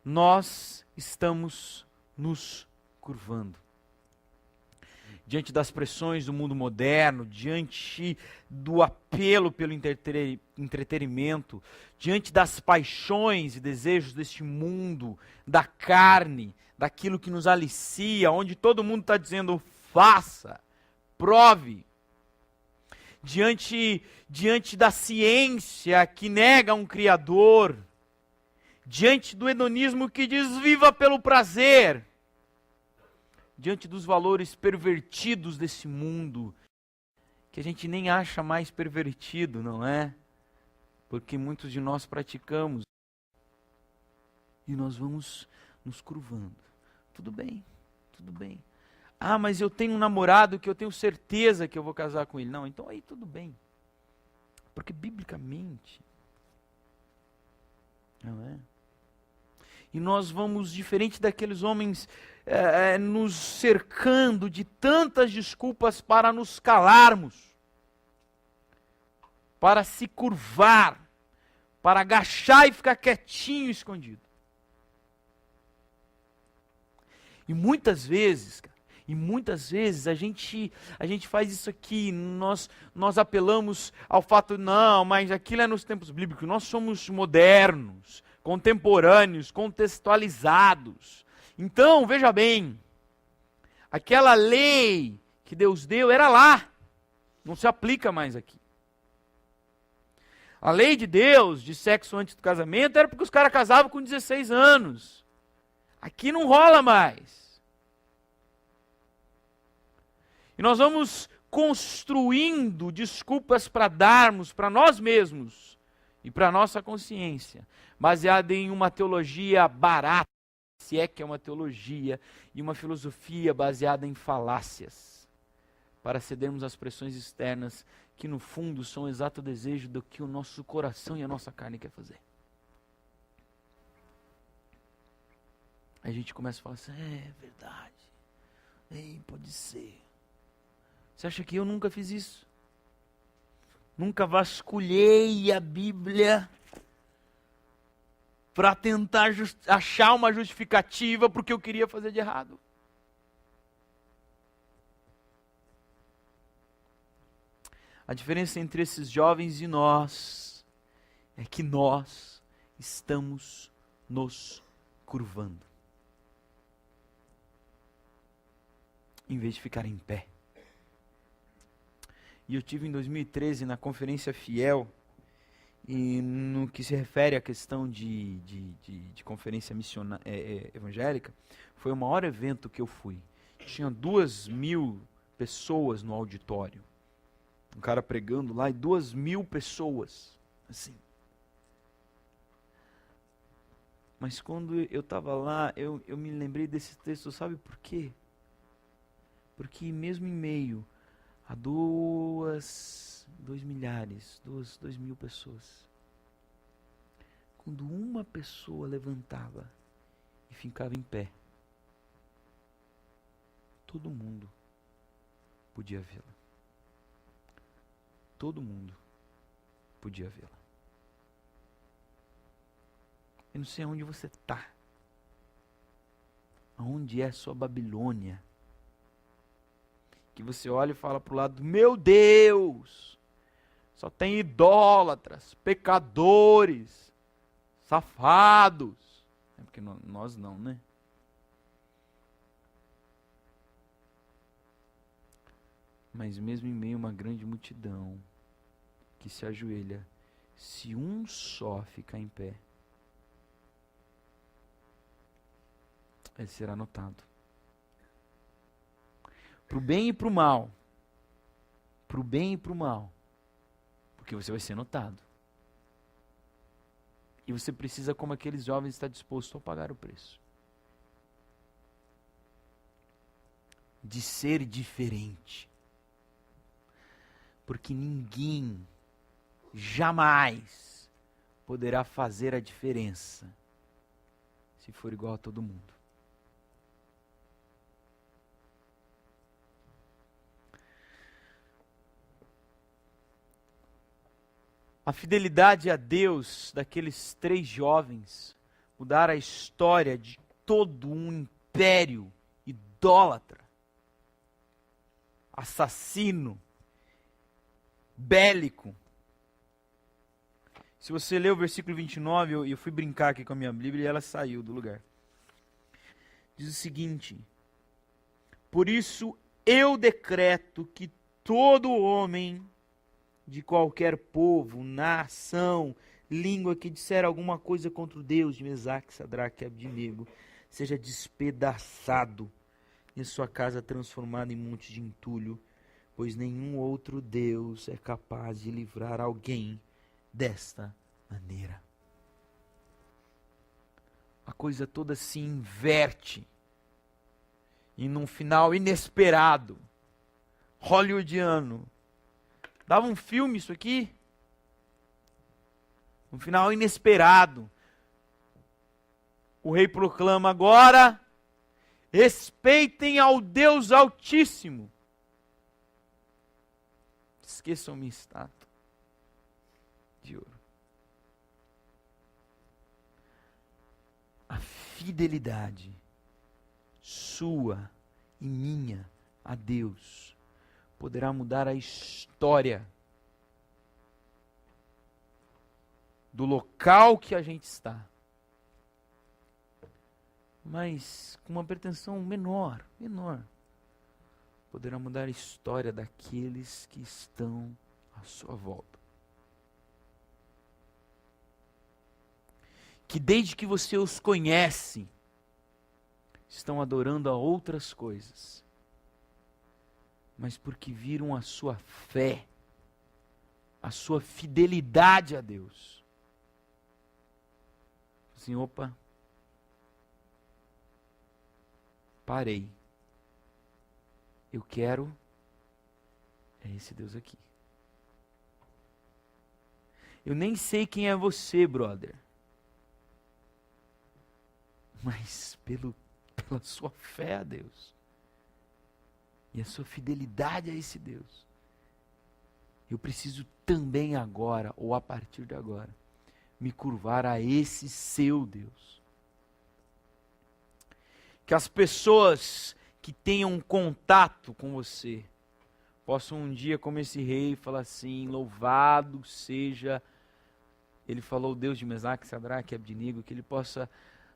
nós estamos nos curvando. Diante das pressões do mundo moderno, diante do apelo pelo entretenimento, diante das paixões e desejos deste mundo, da carne, daquilo que nos alicia, onde todo mundo está dizendo, faça, prove. Diante da ciência que nega um Criador, diante do hedonismo que diz viva pelo prazer, diante dos valores pervertidos desse mundo, que a gente nem acha mais pervertido, não é? Porque muitos de nós praticamos. E nós vamos nos curvando. Tudo bem, tudo bem. Ah, mas eu tenho um namorado que eu tenho certeza que eu vou casar com ele. Não, então aí tudo bem. Porque biblicamente, não é? E nós vamos, diferente daqueles homens, nos cercando de tantas desculpas para nos calarmos, para se curvar, para agachar e ficar quietinho, escondido. E muitas vezes a gente faz isso aqui, nós apelamos ao fato, não, mas aquilo é nos tempos bíblicos, nós somos modernos, contemporâneos, contextualizados. Então, veja bem, aquela lei que Deus deu era lá, não se aplica mais aqui. A lei de Deus de sexo antes do casamento era porque os caras casavam com 16 anos. Aqui não rola mais. E nós vamos construindo desculpas para darmos para nós mesmos e para a nossa consciência, baseada em uma teologia barata, se é que é uma teologia, e uma filosofia baseada em falácias, para cedermos às pressões externas, que no fundo são o exato desejo do que o nosso coração e a nossa carne quer fazer. Aí a gente começa a falar assim, é verdade, pode ser. Você acha que eu nunca fiz isso? Nunca vasculhei a Bíblia para tentar achar uma justificativa para o que eu queria fazer de errado. A diferença entre esses jovens e nós é que nós estamos nos curvando, em vez de ficar em pé. E eu tive em 2013 na Conferência Fiel, e no que se refere à questão de conferência evangélica, foi o maior evento que eu fui. Tinha 2.000 pessoas no auditório. Um cara pregando lá e 2.000 pessoas, assim. Mas quando eu estava lá, eu me lembrei desse texto, sabe por quê? Porque mesmo em meio a 2.000 pessoas, quando uma pessoa levantava e ficava em pé, todo mundo podia vê-la. Todo mundo podia vê-la. Eu não sei aonde você está. Aonde é a sua Babilônia? Que você olha e fala para o lado, meu Deus, só tem idólatras, pecadores, safados. É porque nós não, né? Mas mesmo em meio a uma grande multidão que se ajoelha, se um só ficar em pé, ele será notado. Para o bem e para o mal, para o bem e para o mal, porque você vai ser notado. E você precisa, como aqueles jovens, estar disposto a pagar o preço. De ser diferente. Porque ninguém jamais poderá fazer a diferença se for igual a todo mundo. A fidelidade a Deus daqueles 3 jovens mudaram a história de todo um império idólatra, assassino, bélico. Se você ler o versículo 29, eu fui brincar aqui com a minha Bíblia e ela saiu do lugar. Diz o seguinte: por isso eu decreto que todo homem de qualquer povo, nação, língua que disser alguma coisa contra o Deus de Mesaque, Sadraque e Abdinego, seja despedaçado e sua casa transformada em monte de entulho, pois nenhum outro Deus é capaz de livrar alguém desta maneira. A coisa toda se inverte e num final inesperado, hollywoodiano. Dava um filme isso aqui? Um final inesperado. O rei proclama agora: respeitem ao Deus Altíssimo. Esqueçam minha estátua de ouro. A fidelidade sua e minha a Deus poderá mudar a história do local que a gente está, mas com uma pretensão menor, poderá mudar a história daqueles que estão à sua volta. Que desde que você os conhece, estão adorando a outras coisas, mas porque viram a sua fé, a sua fidelidade a Deus. Assim, opa, parei. Eu quero esse Deus aqui. Eu nem sei quem é você, brother, mas pela sua fé a Deus e a sua fidelidade a esse Deus, eu preciso também agora, ou a partir de agora, me curvar a esse seu Deus. Que as pessoas que tenham contato com você possam um dia, como esse rei, falar assim: louvado seja, ele falou o Deus de Mesaque, Sadraque e Abdinego, que ele possa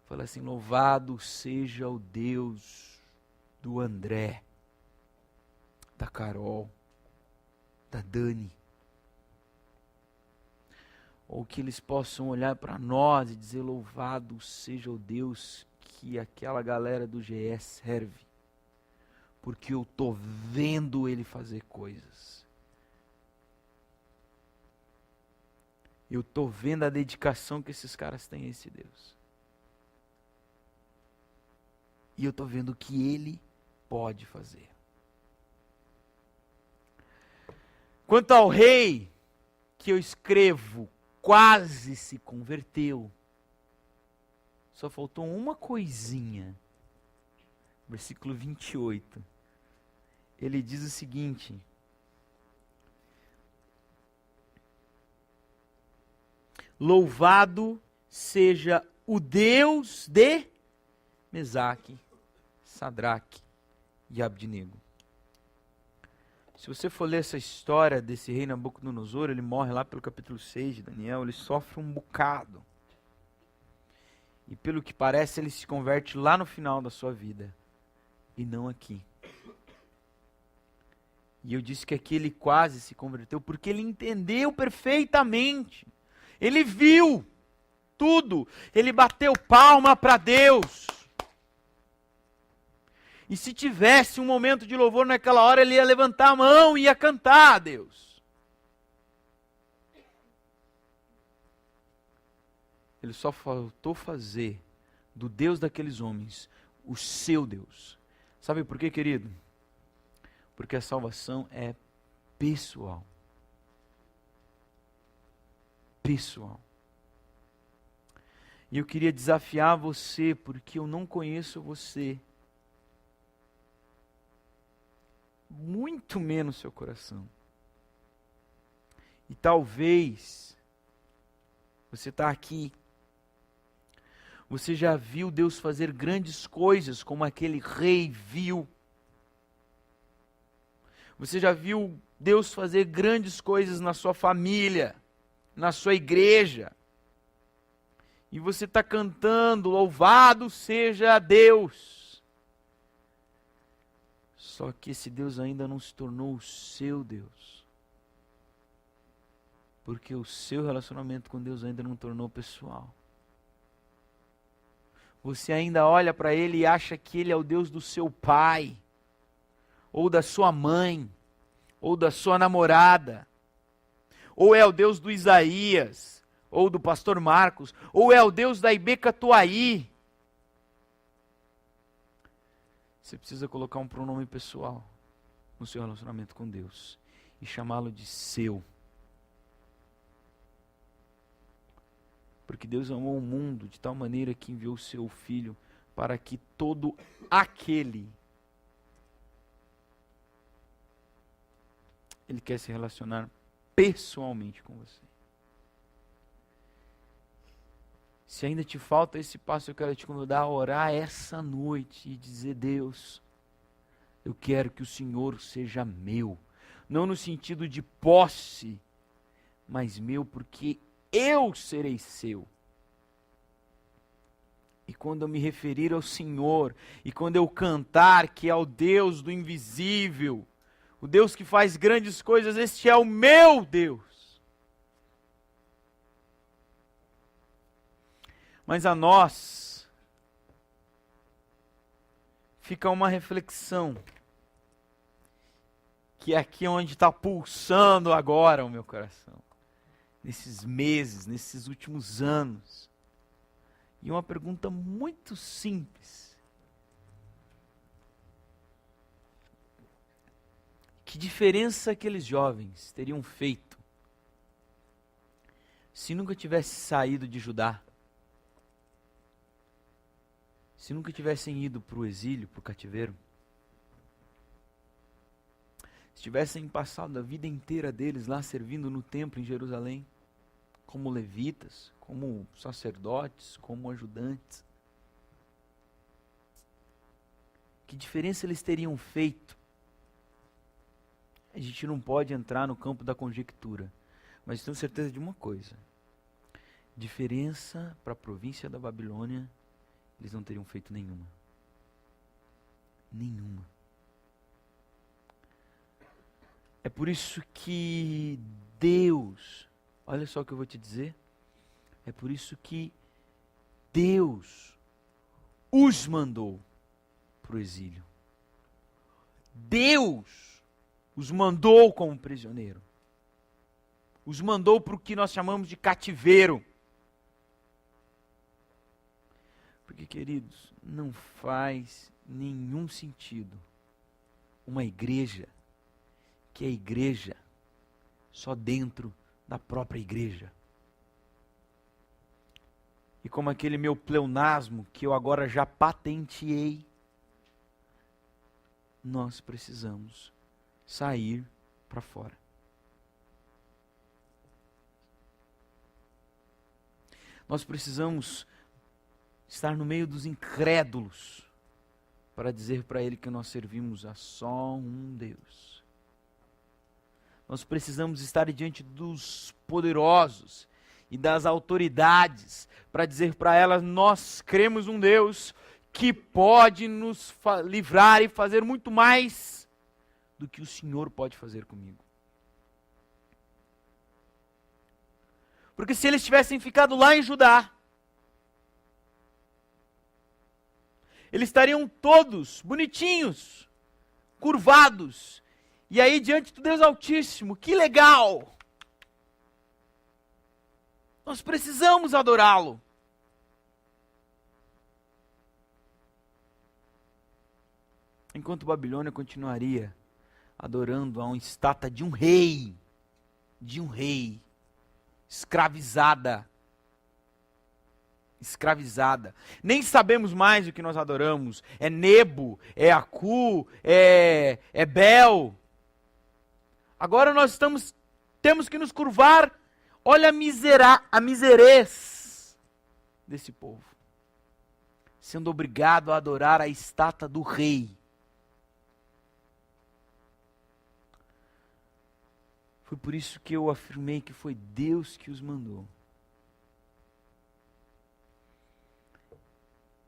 falar assim: louvado seja o Deus do André, da Carol, da Dani. Ou que eles possam olhar para nós e dizer: louvado seja o Deus que aquela galera do GE serve, porque eu estou vendo ele fazer coisas. Eu estou vendo a dedicação que esses caras têm a esse Deus. E eu estou vendo o que ele pode fazer. Quanto ao rei que eu escrevo, quase se converteu. Só faltou uma coisinha. Versículo 28. Ele diz o seguinte: louvado seja o Deus de Mesaque, Sadraque e Abdinego. Se você for ler essa história desse rei Nabucodonosor, ele morre lá pelo capítulo 6 de Daniel, ele sofre um bocado. E pelo que parece, ele se converte lá no final da sua vida, e não aqui. E eu disse que aqui ele quase se converteu, porque ele entendeu perfeitamente. Ele viu tudo, ele bateu palma para Deus. E se tivesse um momento de louvor naquela hora, ele ia levantar a mão e ia cantar a Deus. Ele só faltou fazer do Deus daqueles homens o seu Deus. Sabe por quê, querido? Porque a salvação é pessoal. Pessoal. E eu queria desafiar você, porque eu não conheço você. Muito menos seu coração. E talvez você está aqui. Você já viu Deus fazer grandes coisas como aquele rei viu. Você já viu Deus fazer grandes coisas na sua família, na sua igreja. E você está cantando, louvado seja Deus. Só que esse Deus ainda não se tornou o seu Deus. Porque o seu relacionamento com Deus ainda não tornou pessoal. Você ainda olha para Ele e acha que Ele é o Deus do seu pai, ou da sua mãe, ou da sua namorada, ou é o Deus do Isaías, ou do pastor Marcos, ou é o Deus da Ibeca Tuaí. Você precisa colocar um pronome pessoal no seu relacionamento com Deus e chamá-lo de seu. Porque Deus amou o mundo de tal maneira que enviou o seu Filho para que todo aquele, Ele quer se relacionar pessoalmente com você. Se ainda te falta esse passo, eu quero te convidar a orar essa noite e dizer: Deus, eu quero que o Senhor seja meu. Não no sentido de posse, mas meu porque eu serei seu. E quando eu me referir ao Senhor, e quando eu cantar que é o Deus do invisível, o Deus que faz grandes coisas, este é o meu Deus. Mas a nós fica uma reflexão, que é aqui onde está pulsando agora o meu coração, nesses meses, nesses últimos anos. E uma pergunta muito simples: que diferença aqueles jovens teriam feito se nunca tivesse saído de Judá? Se nunca tivessem ido para o exílio, para o cativeiro? Se tivessem passado a vida inteira deles lá servindo no templo em Jerusalém, como levitas, como sacerdotes, como ajudantes? Que diferença eles teriam feito? A gente não pode entrar no campo da conjectura, mas tenho certeza de uma coisa: diferença para a província da Babilônia, eles não teriam feito nenhuma. Nenhuma. É por isso que Deus, olha só o que eu vou te dizer, é por isso que Deus os mandou para o exílio. Deus os mandou como prisioneiro. Os mandou para o que nós chamamos de cativeiro. Porque, queridos, não faz nenhum sentido uma igreja que é igreja só dentro da própria igreja. E como aquele meu pleonasmo que eu agora já patenteei, nós precisamos sair para fora. Nós precisamos estar no meio dos incrédulos para dizer para ele que nós servimos a só um Deus. Nós precisamos estar diante dos poderosos e das autoridades para dizer para elas: nós cremos um Deus que pode nos livrar e fazer muito mais do que o Senhor pode fazer comigo. Porque se eles tivessem ficado lá em Judá, eles estariam todos bonitinhos, curvados, e aí diante do Deus Altíssimo. Que legal! Nós precisamos adorá-lo. Enquanto Babilônia continuaria adorando a uma estátua de um rei, escravizada. Nem sabemos mais o que nós adoramos. É Nebo, é Acu, é Bel. Agora nós temos que nos curvar. Olha a miserez desse povo, sendo obrigado a adorar a estátua do rei. Foi por isso que eu afirmei que foi Deus que os mandou.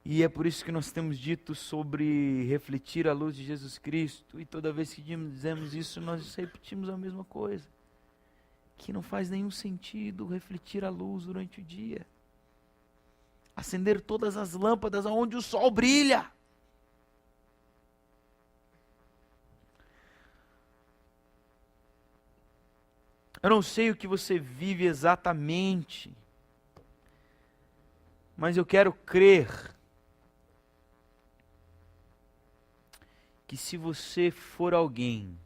E é por isso que nós temos dito sobre refletir a luz de Jesus Cristo. E toda vez que dizemos isso, nós repetimos a mesma coisa. Que não faz nenhum sentido refletir a luz durante o dia. Acender todas as lâmpadas aonde o sol brilha. Eu não sei o que você vive exatamente, mas eu quero crer que se você for alguém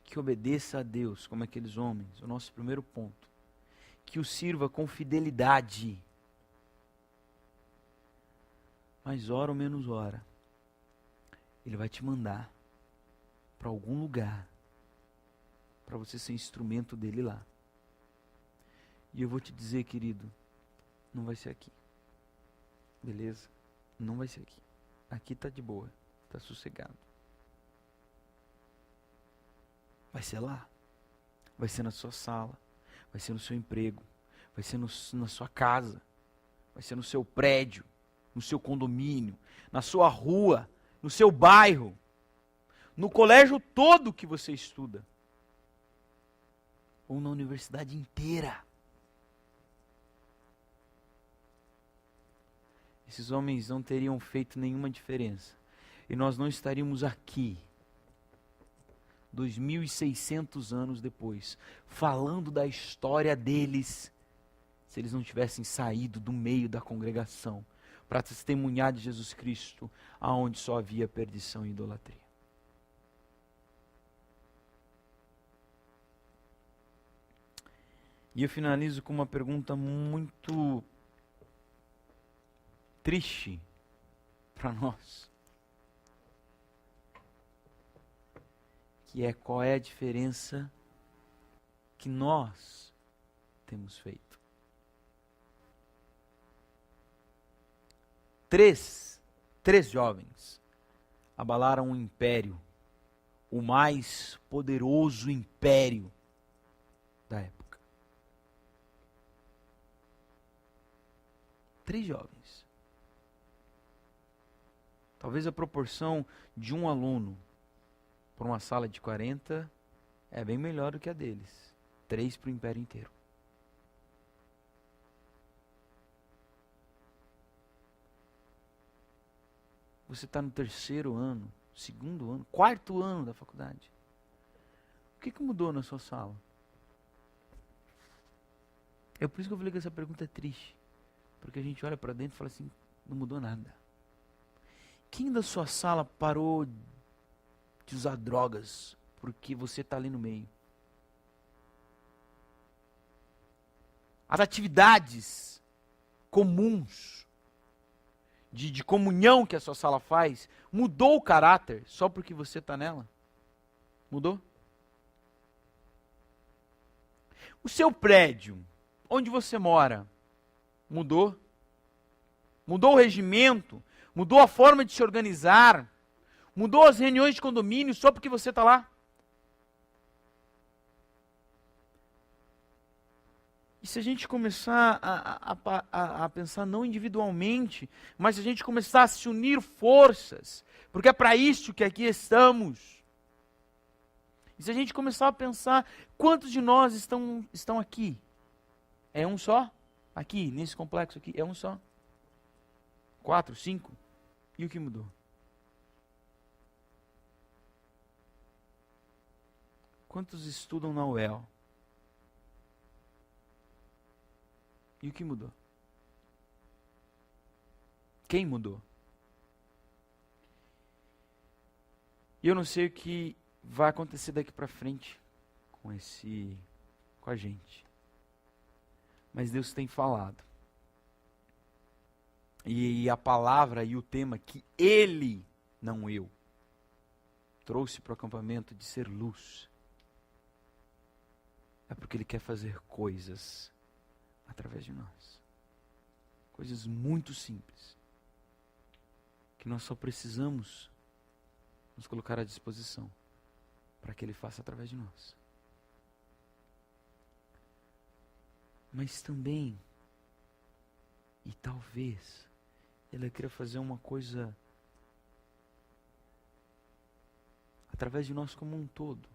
que obedeça a Deus, como aqueles homens, o nosso primeiro ponto, que o sirva com fidelidade, mais hora ou menos hora, Ele vai te mandar para algum lugar, para você ser instrumento dele lá. E eu vou te dizer, querido, não vai ser aqui. Beleza? Não vai ser aqui. Aqui tá de boa, tá sossegado. Vai ser lá. Vai ser na sua sala. Vai ser no seu emprego. Vai ser na sua casa. Vai ser no seu prédio. No seu condomínio. Na sua rua. No seu bairro. No colégio todo que você estuda. Ou na universidade inteira. Esses homens não teriam feito nenhuma diferença. E nós não estaríamos aqui, 2.600 anos depois, falando da história deles, se eles não tivessem saído do meio da congregação, para testemunhar de Jesus Cristo, aonde só havia perdição e idolatria. E eu finalizo com uma pergunta muito triste para nós. Que é qual é a diferença que nós temos feito. Três jovens abalaram um império, o mais poderoso império da época. 3 jovens. Talvez a proporção de um aluno por uma sala de 40 é bem melhor do que a deles. 3 para o império inteiro. Você está no 3º ano, 2º ano, 4º ano da faculdade. O que mudou na sua sala? É por isso que eu falei que essa pergunta é triste. Porque a gente olha para dentro e fala assim, não mudou nada. Quem da sua sala parou de usar drogas porque você está ali no meio? As atividades comuns de comunhão que a sua sala faz, mudou o caráter só porque você está nela? Mudou? O seu prédio, onde você mora, mudou? Mudou o regimento? Mudou a forma de se organizar? Mudou as reuniões de condomínio só porque você está lá? E se a gente começar a pensar não individualmente, mas se a gente começar a se unir forças, porque é para isso que aqui estamos. E se a gente começar a pensar, quantos de nós estão aqui? É um só? Aqui, nesse complexo aqui, é um só? 4, 5? E o que mudou? Quantos estudam na UEL? E o que mudou? Quem mudou? E eu não sei o que vai acontecer daqui para frente com a gente. Mas Deus tem falado. E a palavra e o tema que Ele, não eu, trouxe para o acampamento de ser luz, é porque Ele quer fazer coisas através de nós. Coisas muito simples, que nós só precisamos nos colocar à disposição para que Ele faça através de nós. Mas também, e talvez, Ele queira fazer uma coisa através de nós como um todo.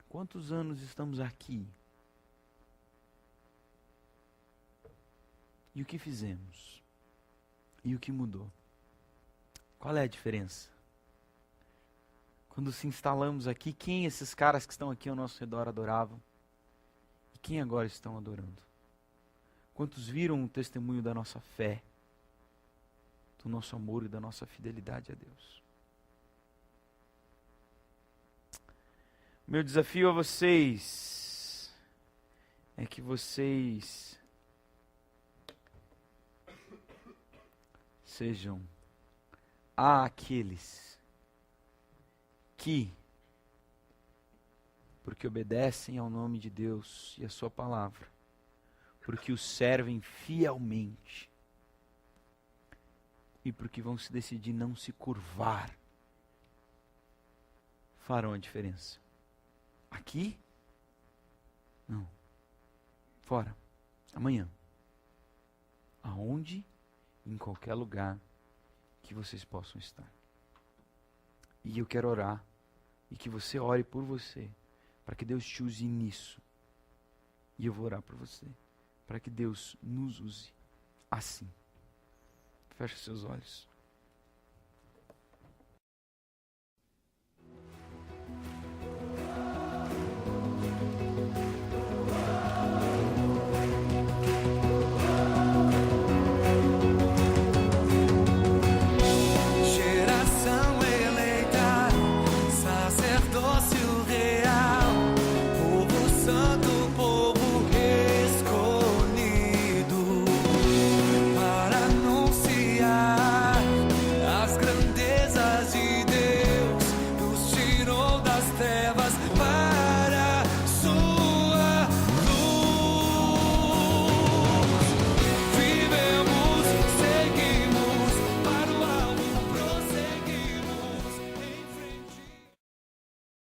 Quantos anos estamos aqui? E o que fizemos? E o que mudou? Qual é a diferença? Quando se instalamos aqui, quem esses caras que estão aqui ao nosso redor adoravam? E quem agora estão adorando? Quantos viram o testemunho da nossa fé, do nosso amor e da nossa fidelidade a Deus? Meu desafio a vocês é que vocês sejam aqueles que, porque obedecem ao nome de Deus e à sua palavra, porque o servem fielmente e porque vão se decidir não se curvar, farão a diferença. Aqui? Não. Fora. Amanhã. Aonde? Em qualquer lugar que vocês possam estar. E eu quero orar, e que você ore por você, para que Deus te use nisso. E eu vou orar por você, para que Deus nos use assim. Feche seus olhos.